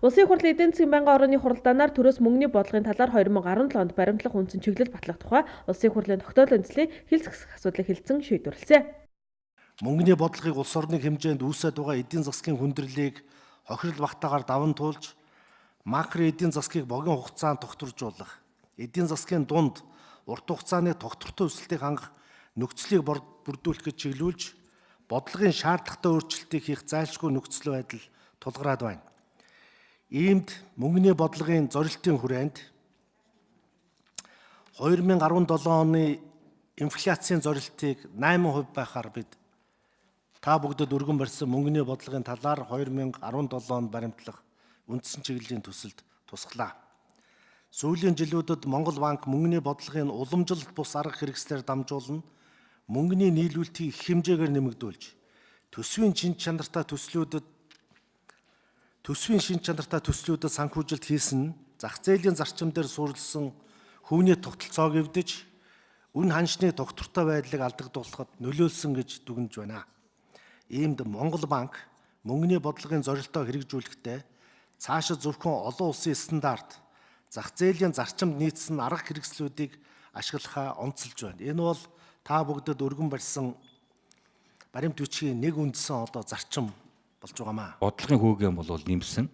Улсын хурлын эдийн засгийн байнгын орооны хуралдаанаар төрөөс мөнгөний бодлогын талаар 2017 онд баримтлах үндсэн чиглэл батлах тухай улсын хурлын тогтоол үндэслэлийн хил зохисох асуудлыг хэлэлцэн шийдвэрлэсэн. Мөнгөний бодлогыг улс орны хэмжээнд үүсэж байгаа эдийн засгийн хүндрэлийг хохирол багтаагаар даван туулж, макро эдийн засгийг богино хугацаанд тогтворжуулах, эдийн засгийн дунд урт хугацааны тогтвортой өсөлтийг хангах нөхцөлийг бүрдүүлэхэд чиглүүлж, бодлогын шаардлагатай өөрчлөлтийг хийх зайлшгүй нөхцөл байдал тулгараад байна. Иймд мөнгөний бодлогын зорилтын хүрээнд 2017 оны инфляцийн зорилтыг 8% байхаар бид та бүгдэд өргөн барьсан мөнгөний бодлогын талаар 2017 онд баримтлах үндсэн чиглэлийн төсөлд тусглаа. Сүүлийн жилүүдэд Монгол банк мөнгөний бодлогын уламжилт бус арга хэрэгслээр дамжуулан мөнгөний нийлүүлэлтийг их хэмжээгээр нэмэгдүүлж, төсвийн шин чанартай төслүүдэд санхүүжилт хийсэн нь зах зээлийн зарчим дээр суурилсан хүүний тогтолцоог эвдэж, үн ханшны тогтвортой байдлыг алдагдуулахад нөлөөлсөн гэж дүгнэж байна. Иймд Монгол банк мөнгөний бодлогын зорилтоо хэрэгжүүлэхдээ цаашид зөвхөн олон улсын стандарт, зах зээлийн зарчимд нийцсэн арга хэрэгслүүдийг ашиглахаа онцолж байна. Энэ бол та бүгдэд өргөн барьсан баримт бичгийн нэг үндсэн зарчим болж байгаамаа. Бодлогын хүүгийн бол нэмсэн.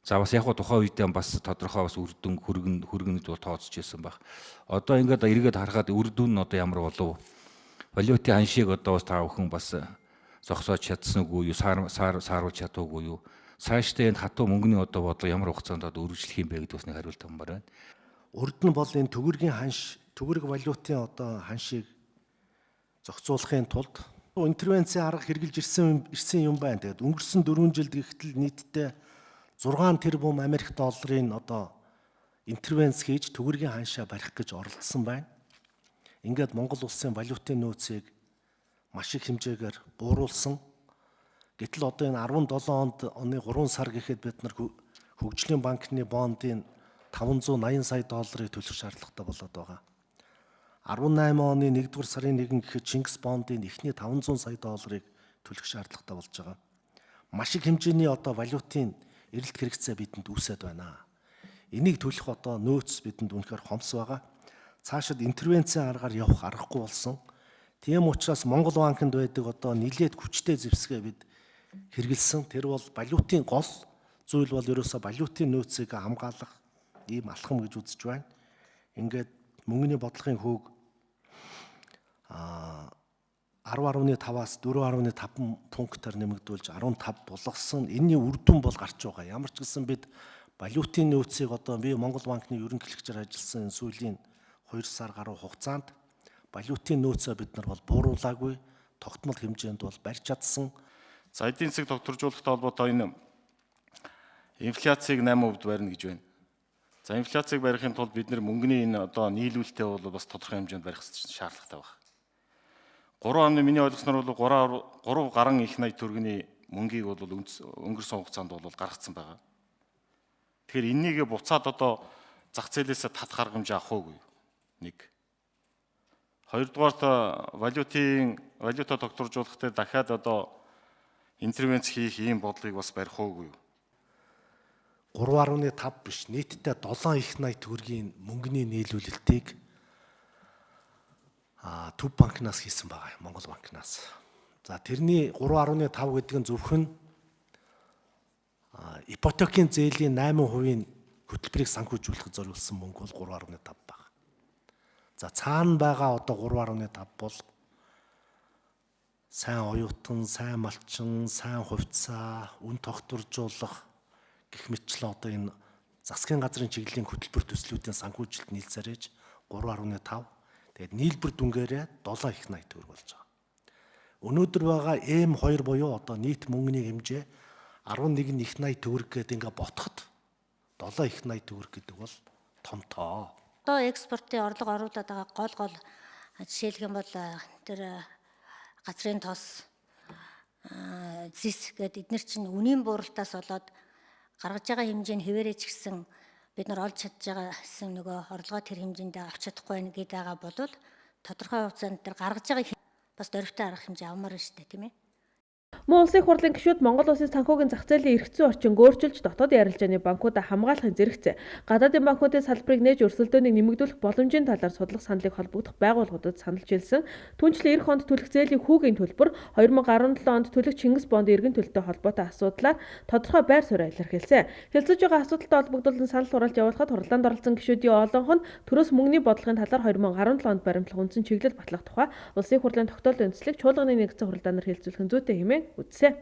За бас яг тухайн үедээ бас тодорхой бас үрдүн хөргөнөд бол тооцож ирсэн баг. Одоо ингээд эргээд харахад үрдүн нь ямар болов? Валютын ханшийг бас та бүхэн бас зогсоож чадсан үгүй юу? Сааруулж чадаагүй юу? Цаашдаа энэ хатуу мөнгөний бодлого ямар хугацаанд үргэлжлэх юм бэ гэдэг бас нэг хариулт амар байна. Урд нь бол энэ төгрөг валютын ханшийг зохицуулахын тулд интервенцийн арга хэрэгжилж ирсэн юм байна. Тэгээд өнгөрсөн 4 жилд гэхтэл нийтдээ 6 тэрбум Америк долларын интервенц хийж төгрөгийн ханшаа барих гэж оролдсон байна. Ингээд Монгол улсын валютын нөөцийг маш их хэмжээгээр бууруулсан. Гэтэл энэ 17 оны 3 сар гэхэд бид нар хөгжлийн банкны бондын 580 сая долларыг төлөх шаардлагатай болоод байгаа. 18 оны 1-р сарын 1 гэхэд Чингис бондын эхний 500 сая долларыг төлөх шаардлагатай болж байгаа. Маш их хэмжээний валютын эрэлт хэрэгцээ бидэнд үүсэж байна. Энийг төлөх нөөц бидэнд үнэхээр хомс байгаа. Цаашид интервенцийн аргаар явах аргагүй болсон. Тийм учраас Монгол банкнд байдаг нэлээд хүчтэй зэвсгээ бид хэрэгэлсэн. Тэр бол валютын гол зүйл бол ерөөсөө валютын нөөцийг хамгаалах ийм алхам гэж үзэж байна. Ингээд мөнгөний бодлогын хүүг 10.5-аас 4.5 пунктаар нэмэгдүүлж 15 болгосон. Энэний үр дүн бол гарч байгаа. Ямар ч гэсэн бид валютын нөөцийг би Монгол банкны ерөнхийлөгчөөр ажилласан сүүлийн 2 сар гаруй хугацаанд валютын нөөцөө бид нар бол бууруулаагүй, тогтмол хэмжээнд бол барьж чадсан. За эдийн засгийг тогтворжуулахтай холбоотой энэ инфляцийг 8% барина гэж байна. За инфляцийг барихын тулд бид нар мөнгөний энэ нийлүүлэлтээ бол бас тодорхой хэмжээнд барих шаардлагатай байна. 3 миний ойлгосноор бол 3 гаруй их 80 төгрөгийн мөнгийг бол өнгөрсөн хугацаанд бол гаргацсан байгаа. Тэгэхээр энэнийг буцаад зах зээлээсээ татах арга хэмжээ авах уугүй. 1. Хоёрдугаарт валютаа тогтворжуулахдаа дахиад интервенц хийх ийм бодлогыг бас барих уугүй. 3.5 биш, нийтдээ 7 их 80 төгрөгийн мөнгөний нийлүүлэлтийг Төв банкнаас хийсэн байгаа, Монгол банкнаас. За тэрний 3.5 гэдэг нь зөвхөн ипотекийн зээлийн 8% хөтөлбөрийг санхүүжүүлэхэд зориулсан мөнгө бол 3.5 байна. За цаана байгаа 3.5 бол сайн оюутан, сайн малчин, сайн хувьцаа, үн тогтворжуулах гэх мэтчлэн энэ засгийн газрын чиглэлийн хөтөлбөр төслүүдийн санхүүжилт нийлцээр ээж 3.5. Тэгээд нийлбэр дүнгээрээ 7 их 80 төгрөг болж байгаа. Өнөөдөр байгаа M2 буюу нийт мөнгөний хэмжээ 11 их 80 төгрөг гэдэг ингээд ботход 7 их 80 төгрөг гэдэг бол том тоо. Экспортын орлого оруулаад байгаа гол жишээлх юм бол тэр газрын тос зис гэдэг эдгээр чинь үнийн бууралтаас болоод гаргаж байгаа хэмжээ нь хэвээрээ ч гэсэн бид нар олж чадж байгаа гэсэн орлогоо тэр хэмжээндээ авч чадахгүй байна гэдэг байгаа бол тодорхой хугацаанд тэр гаргаж байгаа бас дөрвтэй арга хэмжээ авмаар байна шүү дээ, тийм ээ. Мөн улсын их хурлын гишүүд Монгол улсын санхүүгийн зах зээлийн эрх зүйн орчинг өөрчилж дотоод ярилцааны банкудаа хамгаалахын зэрэгцээ. Гадаадын банкуудын салбарыг нээж өрсөлдөөнийг нэмэгдүүлэх боломжийн талаар судлах саналыг холбогдох байгууллагуудад саналж хэлсэн. Түүнчлэн эх онд төлөх зээлийн хүүгийн төлбөр 2017 онд төлөх Чингис бонд эргэн төлөлтөй холбоотой асуудлаар тодорхой байр суурь илэрхийлсэн. Хэлцэж байгаа асуудалтай холбогдуулан санал хураалт явуулахад хурлаанд оролцсон гишүүдийн олонх нь төрөөс мөнгөний бодлогын талаар 2017 онд баримтлах үндсэн чиглэл батлах тухай улсын их хурлын тогтоолын үндэслэлийг чуулганы нэгдсэн хурлаанаар хэлцүүлэх нь зүйтэй хэмээн үзсэн.